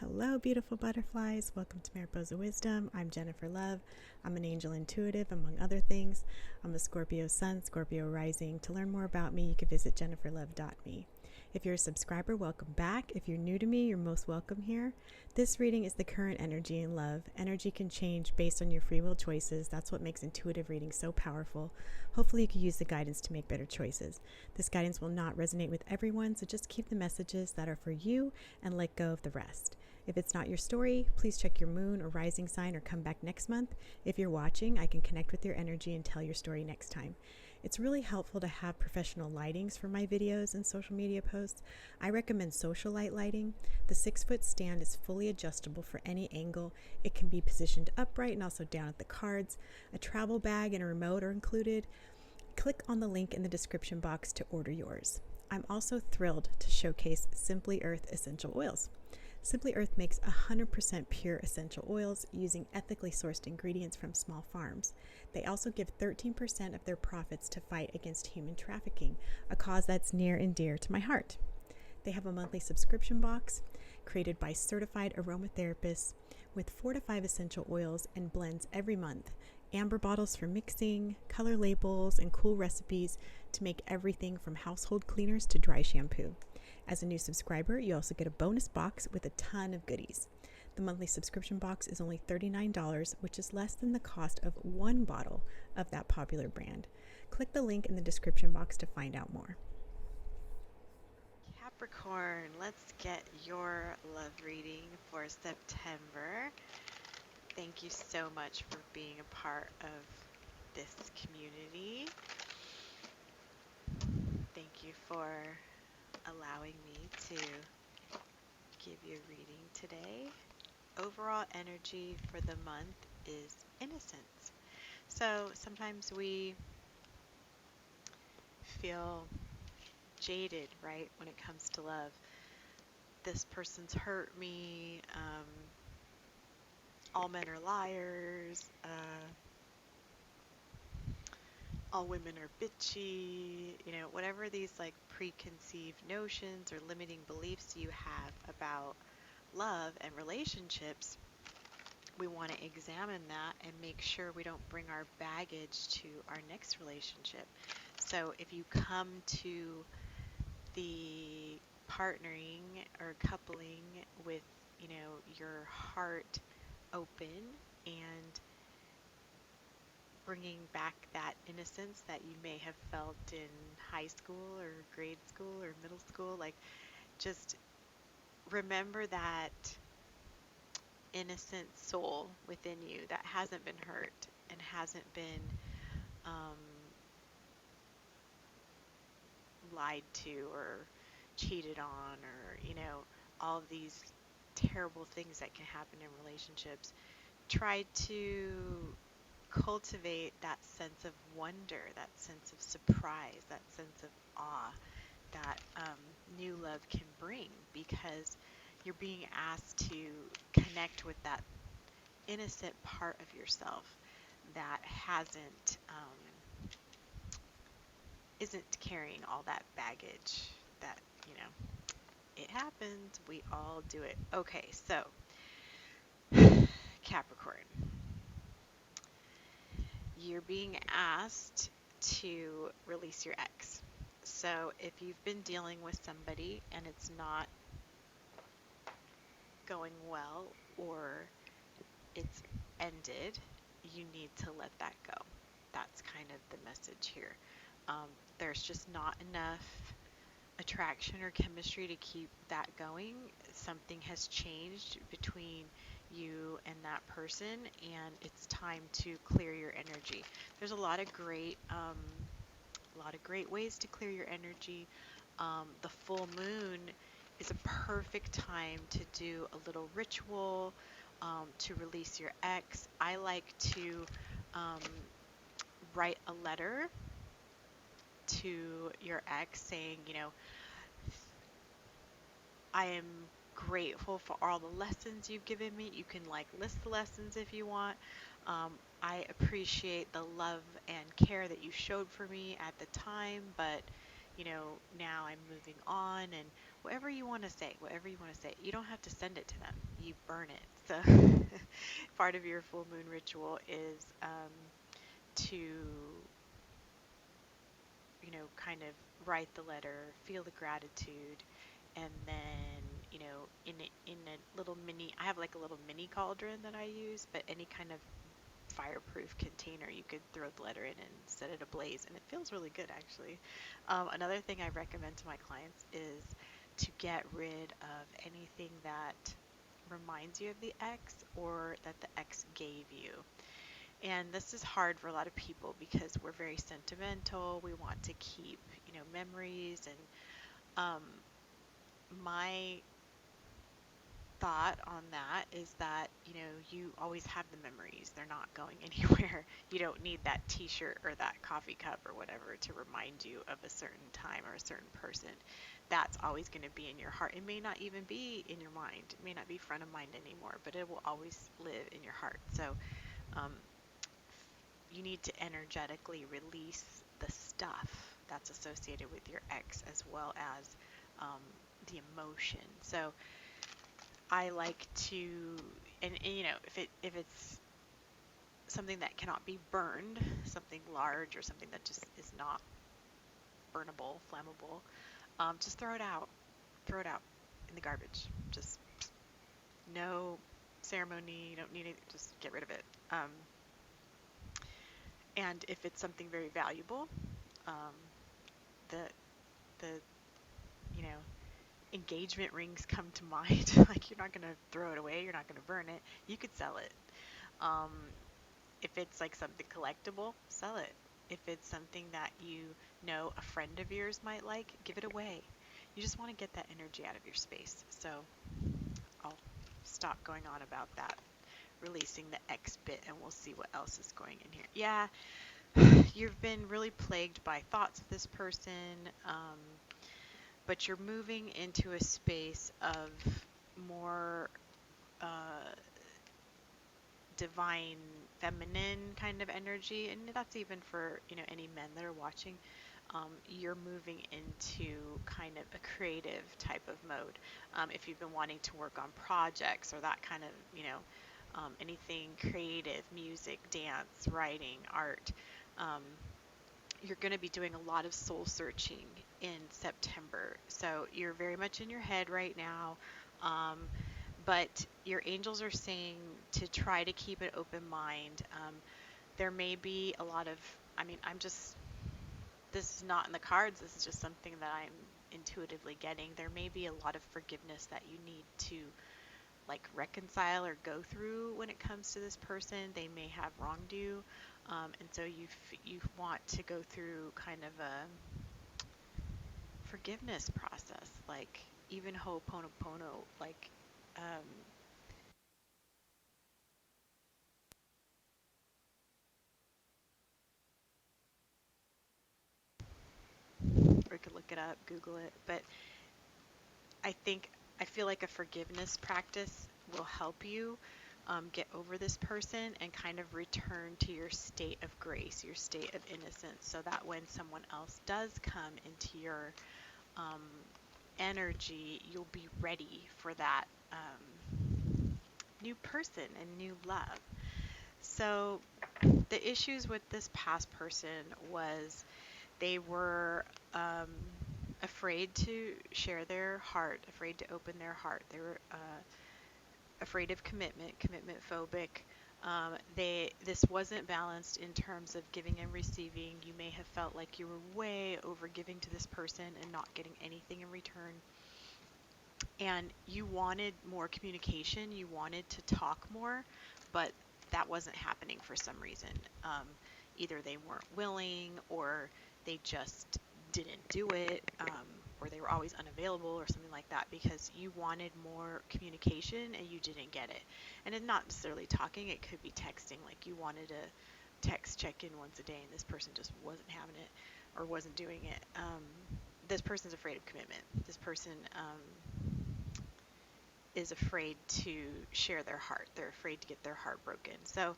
Hello, beautiful butterflies. Welcome to Mariposa Wisdom. I'm Jennifer Love. I'm an angel intuitive, among other things. I'm a Scorpio sun, Scorpio rising. To learn more about me, you can visit jenniferlove.me. If you're a subscriber, welcome back. If you're new to me, you're most welcome here. This reading is the current energy in love. Energy can change based on your free will choices. That's what makes intuitive reading so powerful. Hopefully, you can use the guidance to make better choices. This guidance will not resonate with everyone, so just keep the messages that are for you and let go of the rest. If it's not your story, please check your moon or rising sign or come back next month. If you're watching, I can connect with your energy and tell your story next time. It's really helpful to have professional lightings for my videos and social media posts. I recommend Socialite Lighting. The 6-foot stand is fully adjustable for any angle. It can be positioned upright and also down at the cards. A travel bag and a remote are included. Click on the link in the description box to order yours. I'm also thrilled to showcase Simply Earth essential oils. Simply Earth makes 100% pure essential oils using ethically sourced ingredients from small farms. They also give 13% of their profits to fight against human trafficking, a cause that's near and dear to my heart. They have a monthly subscription box created by certified aromatherapists with 4 to 5 essential oils and blends every month. Amber bottles for mixing, color labels, and cool recipes to make everything from household cleaners to dry shampoo. As a new subscriber, you also get a bonus box with a ton of goodies. The monthly subscription box is only $39, which is less than the cost of one bottle of that popular brand. Click the link in the description box to find out more. Capricorn, let's get your love reading for September. Thank you so much for being a part of this community. Thank you for allowing me to give you a reading today. Overall energy for the month is innocence. So sometimes we feel jaded, right, when it comes to love. This person's hurt me. All men are liars. All women are bitchy. Whatever these like preconceived notions or limiting beliefs you have about love and relationships, we want to examine that and make sure we don't bring our baggage to our next relationship. So if you come to the partnering or coupling with, your heart open and bringing back that innocence that you may have felt in high school or grade school or middle school, like just remember that innocent soul within you that hasn't been hurt and hasn't been um, lied to or cheated on or, all of these terrible things that can happen in relationships. Try to cultivate that sense of wonder, that sense of surprise, that sense of awe that new love can bring, because you're being asked to connect with that innocent part of yourself that isn't carrying all that baggage that, it happens. We all do it. Okay, so Capricorn, you're being asked to release your ex. So if you've been dealing with somebody and it's not going well or it's ended, you need to let that go. That's kind of the message here. There's just not enough attraction or chemistry to keep that going. Something has changed between you and that person, and it's time to clear your energy. There's a lot of great ways to clear your energy. The full moon is a perfect time to do a little ritual to release your ex. I like to write a letter to your ex saying, I am grateful for all the lessons you've given me. You can list the lessons if you want. I appreciate the love and care that you showed for me at the time, but now I'm moving on, and whatever you want to say, whatever you want to say. You don't have to send it to them. You burn it. So part of your full moon ritual is to, kind of write the letter, feel the gratitude, and then, in a little mini, I have like a little mini cauldron that I use, but any kind of fireproof container you could throw the letter in and set it ablaze, and it feels really good actually. Another thing I recommend to my clients is to get rid of anything that reminds you of the ex or that the ex gave you. And this is hard for a lot of people because we're very sentimental. We want to keep, memories. And um, my thought on that is that, you always have the memories. They're not going anywhere. You don't need that t-shirt or that coffee cup or whatever to remind you of a certain time or a certain person. That's always going to be in your heart. It may not even be in your mind. It may not be front of mind anymore, but it will always live in your heart. So um, you need to energetically release the stuff that's associated with your ex as well as um, the emotion. So I like to, and if it's something that cannot be burned, something large or something that just is not burnable, flammable, just throw it out. Throw it out in the garbage. Just no ceremony. You don't need it. Just get rid of it. And if it's something very valuable, um, the the you know engagement rings come to mind. Like you're not gonna throw it away. You're not gonna burn it. You could sell it. Um, if it's like something collectible, sell it. If it's something that a friend of yours might like, give it away. You just want to get that energy out of your space. So I'll stop going on about that, releasing the X bit, and we'll see what else is going in here. Yeah, you've been really plagued by thoughts of this person, but you're moving into a space of more divine feminine kind of energy, and that's even for any men that are watching. You're moving into kind of a creative type of mode. If you've been wanting to work on projects or that kind of anything creative, music, dance, writing, art, um, you're going to be doing a lot of soul searching in September. So you're very much in your head right now. Um, but your angels are saying to try to keep an open mind. There may be a lot of, this is not in the cards, this is just something that I'm intuitively getting. There may be a lot of forgiveness that you need to like reconcile or go through when it comes to this person. They may have wronged you. And so you want to go through kind of a forgiveness process, like even Ho'oponopono, like um, or you could look it up, Google it. But I feel like a forgiveness practice will help you get over this person and kind of return to your state of grace, your state of innocence, so that when someone else does come into your um, energy, you'll be ready for that new person and new love. So the issues with this past person was they were afraid to share their heart, afraid to open their heart. They were afraid of commitment phobic. This wasn't balanced in terms of giving and receiving. You may have felt like you were way over giving to this person and not getting anything in return. And you wanted more communication. You wanted to talk more, but that wasn't happening for some reason. Either they weren't willing, or they just didn't do it, or they were always unavailable or something like that, because you wanted more communication and you didn't get it. And it's not necessarily talking, it could be texting. Like you wanted to text check in once a day and this person just wasn't having it or wasn't doing it. This person's afraid of commitment. This person is afraid to share their heart. They're afraid to get their heart broken. So,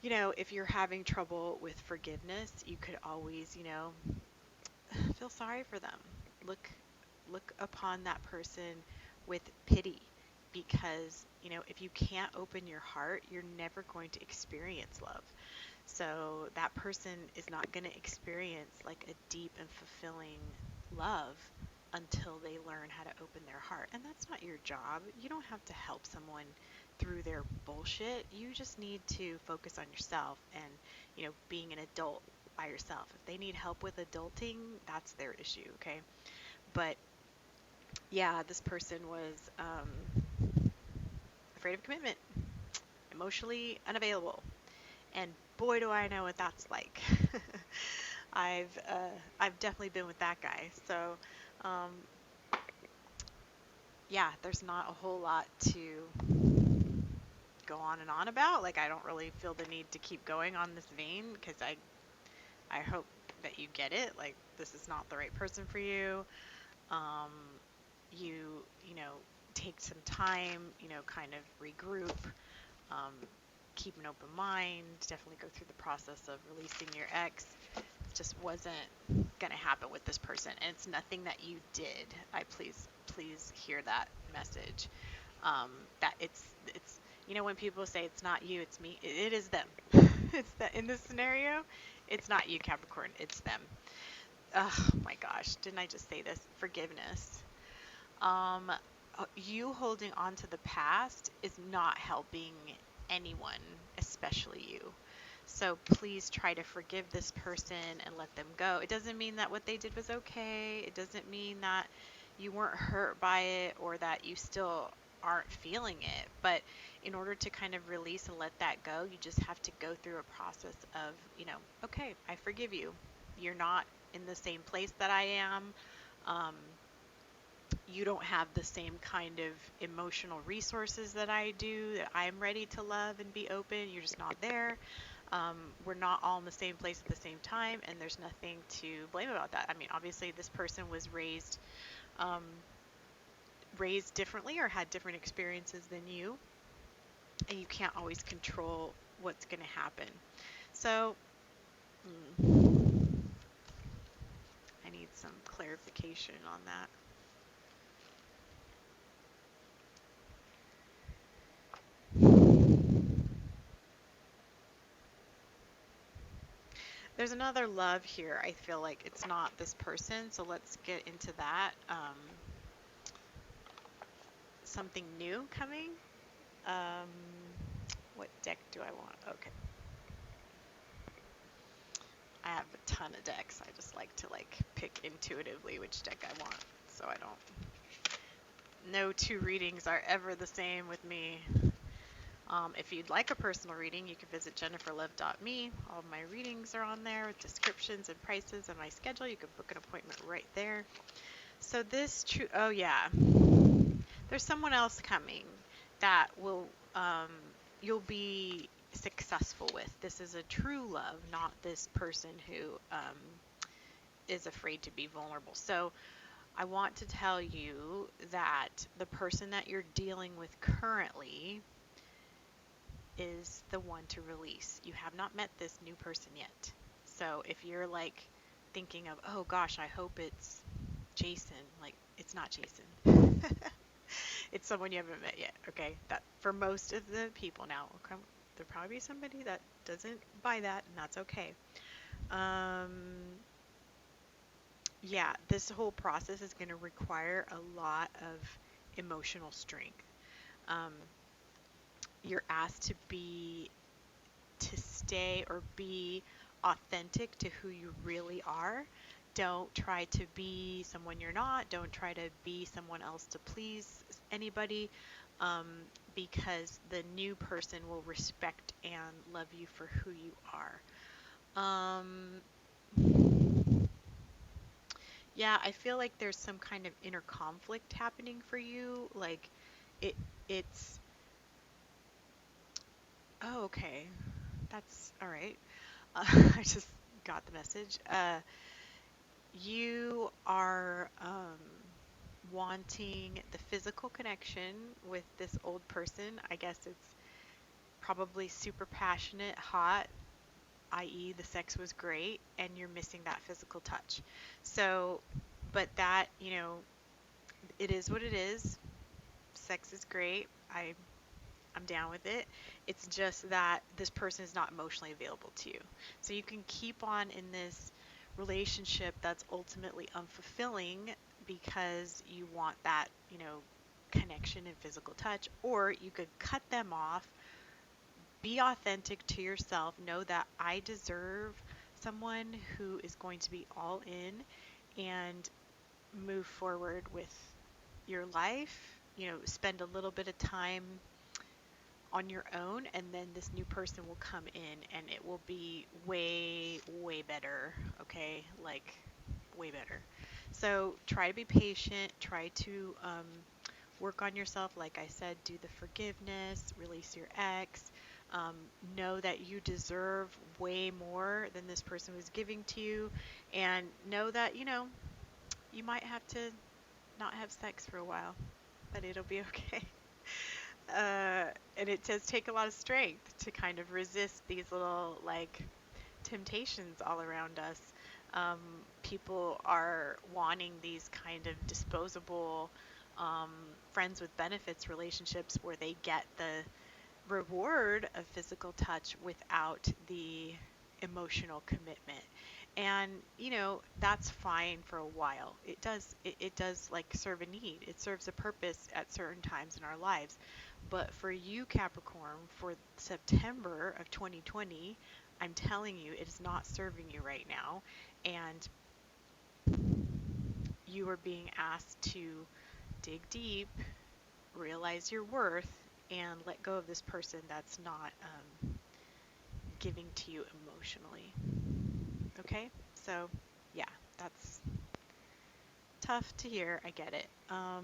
if you're having trouble with forgiveness, you could always, feel sorry for them. Look look upon that person with pity, because, if you can't open your heart, you're never going to experience love. So that person is not going to experience like a deep and fulfilling love until they learn how to open their heart. And that's not your job. You don't have to help someone through their bullshit. You just need to focus on yourself and, being an adult by yourself. If they need help with adulting, that's their issue, okay? But yeah, this person was afraid of commitment, emotionally unavailable. And boy, do I know what that's like. I've definitely been with that guy. So, um, yeah, there's not a whole lot to go on and on about. Like, I don't really feel the need to keep going on this vein, because I hope that you get it. Like, this is not the right person for you. Um, you know, take some time, kind of regroup, um, keep an open mind, definitely go through the process of releasing your ex. It just wasn't going to happen with this person. And it's nothing that you did. Please hear that message. That it's, when people say it's not you, it's me, it is them. It's that in this scenario, it's not you, Capricorn, it's them. Oh my gosh, didn't I just say this? Forgiveness. Um, you holding on to the past is not helping anyone, especially you. So please try to forgive this person and let them go. It doesn't mean that what they did was okay. It doesn't mean that you weren't hurt by it or that you still aren't feeling it. But in order to kind of release and let that go, you just have to go through a process of, okay, I forgive you. You're not in the same place that I am. Um, you don't have the same kind of emotional resources that I do, that I'm ready to love and be open. You're just not there. We're not all in the same place at the same time, and there's nothing to blame about that. I mean, obviously, this person was um, raised differently or had different experiences than you, and you can't always control what's going to happen. So, I need some clarification on that. There's another love here. I feel like it's not this person, so let's get into that. Something new coming. Um, what deck do I want? Okay, I have a ton of decks. I just like to pick intuitively which deck I want, so I don't. No two readings are ever the same with me. If you'd like a personal reading, you can visit jenniferlove.me. All of my readings are on there with descriptions and prices and my schedule. You can book an appointment right there. So oh yeah, there's someone else coming that you'll be successful with. This is a true love, not this person who is afraid to be vulnerable. So I want to tell you that the person that you're dealing with currently is the one to release. You have not met this new person yet. So if you're thinking of, oh gosh, I hope it's Jason, it's not Jason. It's someone you haven't met yet, okay? That for most of the people now, okay, there'll probably be somebody that doesn't buy that, and that's okay. Um, yeah, this whole process is going to require a lot of emotional strength. Um, you're asked to stay or be authentic to who you really are. Don't try to be someone you're not. Don't try to be someone else to please anybody, um, because the new person will respect and love you for who you are. Um, yeah, I feel like there's some kind of inner conflict happening for you. It, it's, oh, okay. That's all right. I just got the message. You are wanting the physical connection with this old person. I guess it's probably super passionate, hot, i.e. the sex was great and you're missing that physical touch. So, but that, it is what it is. Sex is great. I'm down with it. It's just that this person is not emotionally available to you. So you can keep on in this relationship that's ultimately unfulfilling because you want that, connection and physical touch, or you could cut them off, be authentic to yourself, know that I deserve someone who is going to be all in and move forward with your life, spend a little bit of time on your own, and then this new person will come in and it will be way, way better. Okay, like way better. So try to be patient, try to work on yourself. Like I said, do the forgiveness, release your ex. um, know that you deserve way more than this person was giving to you, and know that you might have to not have sex for a while, but it'll be okay. And it does take a lot of strength to kind of resist these little like temptations all around us. Um, People are wanting these kind of disposable um, friends with benefits relationships where they get the reward of physical touch without the emotional commitment. And that's fine for a while. It does like serve a need. It serves a purpose at certain times in our lives. But for you, Capricorn, for September of 2020, I'm telling you, it is not serving you right now. And you are being asked to dig deep, realize your worth, and let go of this person that's not giving to you emotionally. Okay? So, yeah, that's tough to hear. I get it. Let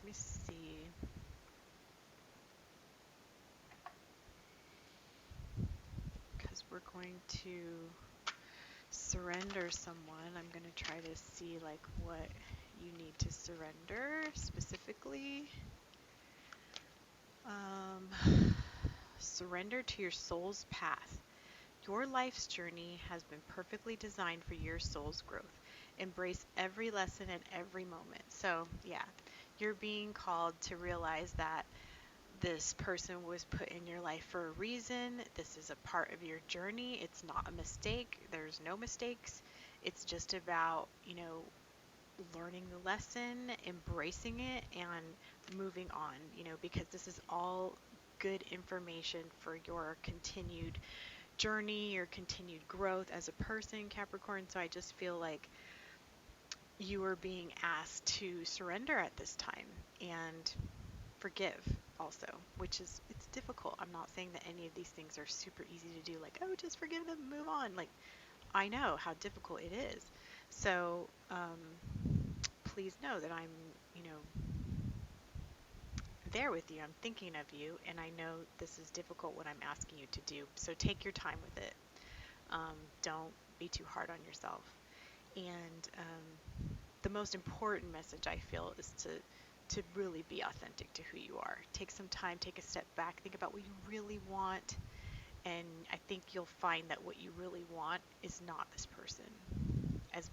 me see. Because we're going to surrender someone, I'm going to try to see like what you need to surrender specifically. Surrender to your soul's path. Your life's journey has been perfectly designed for your soul's growth. Embrace every lesson and every moment. So, yeah, you're being called to realize that this person was put in your life for a reason. This is a part of your journey. It's not a mistake. There's no mistakes. It's just about, learning the lesson, embracing it, and moving on, because this is all good information for your continued journey, your continued growth as a person, Capricorn. So I just feel like you are being asked to surrender at this time and forgive also, which is, it's difficult. I'm not saying that any of these things are super easy to do, like, oh, just forgive them, move on. Like, I know how difficult it is. So, please know that I'm, you know, there with you. I'm thinking of you, and I know this is difficult what I'm asking you to do. So take your time with it. Don't be too hard on yourself. And the most important message I feel is to really be authentic to who you are. Take some time, take a step back, think about what you really want, and I think you'll find that what you really want is not this person. As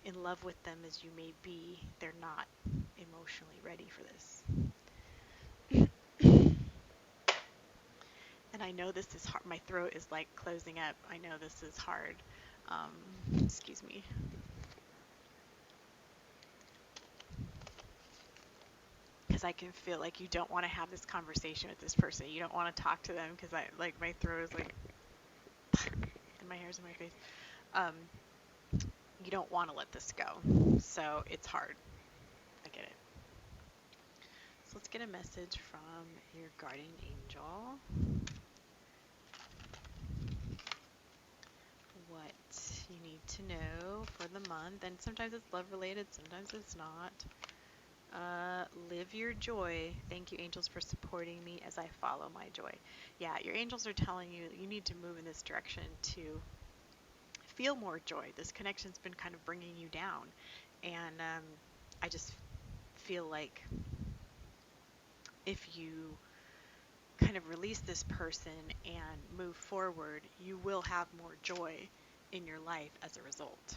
in love with them as you may be, they're not emotionally ready for this. And I know this is hard. My throat is like closing up. I know this is hard. Excuse me. Because I can feel like you don't want to have this conversation with this person. You don't want to talk to them because I like my throat is like, and my hair's in my face. Um, you don't want to let this go. So it's hard. I get it. So let's get a message from your guardian angel. What you need to know for the month. And sometimes it's love related, sometimes it's not. Live your joy. Thank you, angels, for supporting me as I follow my joy. Yeah, your angels are telling you that you need to move in this direction to feel more joy. This connection's been kind of bringing you down. And I just feel like if you kind of release this person and move forward, you will have more joy in your life as a result.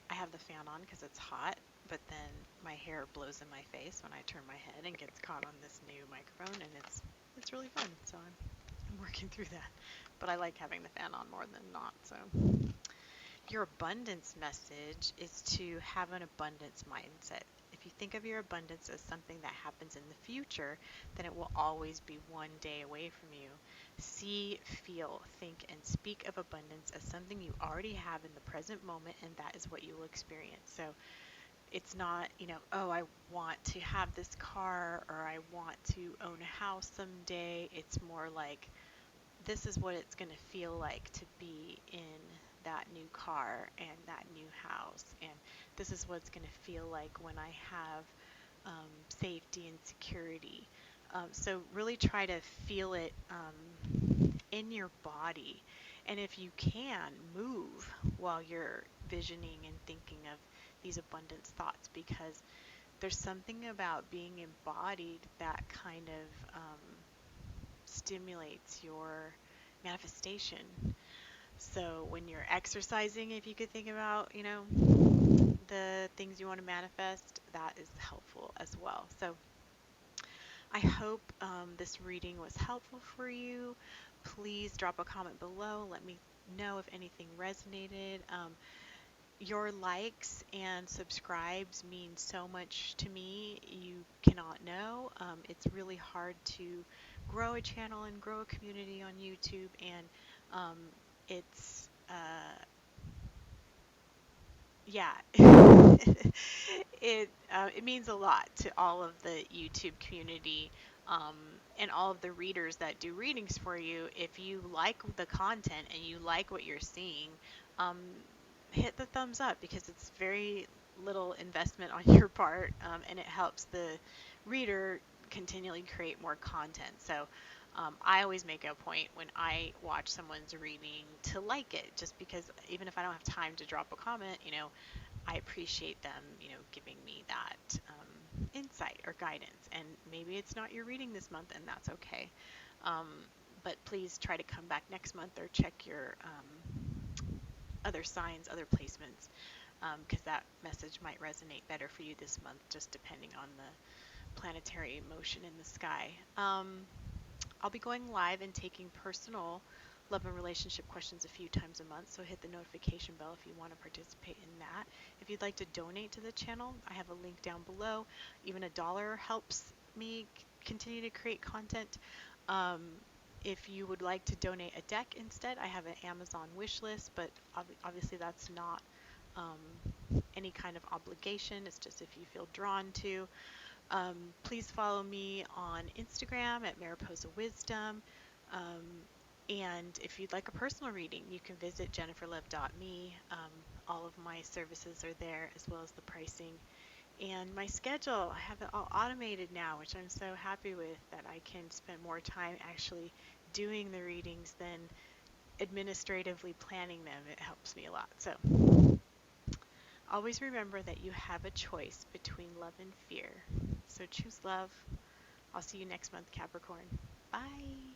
I have the fan on because it's hot, but then my hair blows in my face when I turn my head and gets caught on this new microphone, and it's really fun. So I'm working through that. But I like having the fan on more than not. So your abundance message is to have an abundance mindset. If you think of your abundance as something that happens in the future, then it will always be one day away from you. See, feel, think, and speak of abundance as something you already have in the present moment, and that is what you will experience. So it's not, oh, I want to have this car or I want to own a house someday. It's more like, this is what it's going to feel like to be in that new car and that new house. And this is what it's going to feel like when I have safety and security. So really try to feel it in your body. And if you can, move while you're visioning and thinking of these abundance thoughts, because there's something about being embodied that kind of stimulates your manifestation. So when you're exercising, if you could think about, the things you want to manifest, that is helpful as well. So I hope this reading was helpful for you. Please drop a comment below. Let me know if anything resonated. Your likes and subscribes mean so much to me. You cannot know. It's really hard to grow a channel and grow a community on YouTube, and it's yeah, it means a lot to all of the YouTube community, um, and all of the readers that do readings for you. If you like the content and you like what you're seeing, um, hit the thumbs up, because it's very little investment on your part, and it helps the reader continually create more content. So I always make a point when I watch someone's reading to like it, just because even if I don't have time to drop a comment, I appreciate them, giving me that insight or guidance. And maybe it's not your reading this month, and that's okay. Um, but please try to come back next month or check your other signs, other placements, because that message might resonate better for you this month, just depending on the planetary motion in the sky. I'll be going live and taking personal love and relationship questions a few times a month, so hit the notification bell if you want to participate in that. If you'd like to donate to the channel, I have a link down below. Even $1 helps me continue to create content. If you would like to donate a deck instead, I have an Amazon wish list, but obviously that's not any kind of obligation. It's just if you feel drawn to. Please follow me on Instagram at Mariposa Wisdom. And if you'd like a personal reading, you can visit jenniferlove.me. All of my services are there, as well as the pricing and my schedule. I have it all automated now, which I'm so happy with, that I can spend more time actually doing the readings than administratively planning them. It helps me a lot. So always remember that you have a choice between love and fear. So choose love. I'll see you next month, Capricorn. Bye.